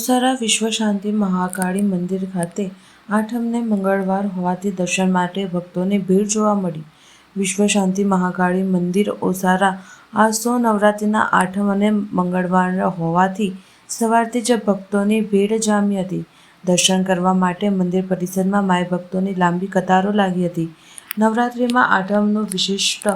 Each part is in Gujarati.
ઓસારા વિશ્વ શાંતિ મહાકાળી મંદિર ખાતે આઠમને મંગળવાર હોવાથી દર્શન માટે ભક્તોની ભીડ જોવા મળી. વિશ્વ શાંતિ મહાકાળી મંદિર ઓસારા આસો નવરાત્રિના આઠમ અને મંગળવાર હોવાથી સવારથી જ ભક્તોની ભીડ જામી હતી. દર્શન કરવા માટે મંદિર પરિસરમાં માઈ ભક્તોની લાંબી કતારો લાગી હતી. નવરાત્રિમાં આઠમનું વિશિષ્ટ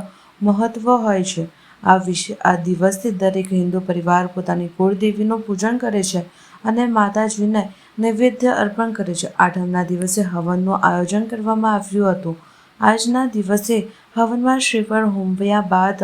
મહત્વ હોય છે. આ દિવસે દરેક હિન્દુ પરિવાર પોતાની કુળદેવીનું પૂજન કરે છે અને માતાજીને નૈવેદ્ય અર્પણ કરે છે. આઠમના દિવસે હવનનું આયોજન કરવામાં આવ્યું હતું. આજના દિવસે હવનમાં શ્રીફળ હોમવ્યા બાદ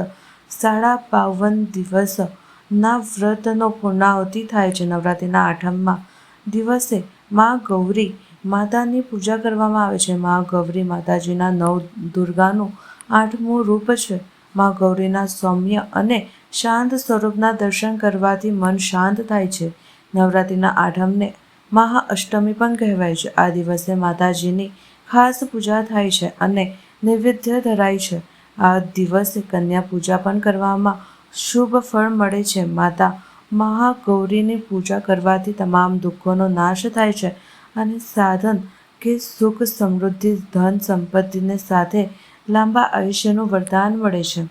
52 દિવસના વ્રતનો પૂર્ણાહુતિ થાય છે. નવરાત્રિના આઠમના દિવસે મા ગૌરી માતાની પૂજા કરવામાં આવે છે. મા ગૌરી માતાજીના નવદુર્ગાનું 8મું રૂપ છે. મા ગૌરીના સૌમ્ય અને શાંત સ્વરૂપના દર્શન કરવાથી મન શાંત થાય છે. નવરાત્રિના આઠમને મહાઅષ્ટમી પણ કહેવાય છે. આ દિવસે માતાજીની ખાસ પૂજા થાય છે અને નૈવેદ્ય ધરાય છે. આ દિવસે કન્યા પૂજા પણ કરવામાં શુભ ફળ મળે છે. માતા મહાગૌરીની પૂજા કરવાથી તમામ દુઃખોનો નાશ થાય છે અને સાધન કે સુખ સમૃદ્ધિ ધન સંપત્તિને સાથે લાંબા આયુષ્યનું વરદાન મળે છે.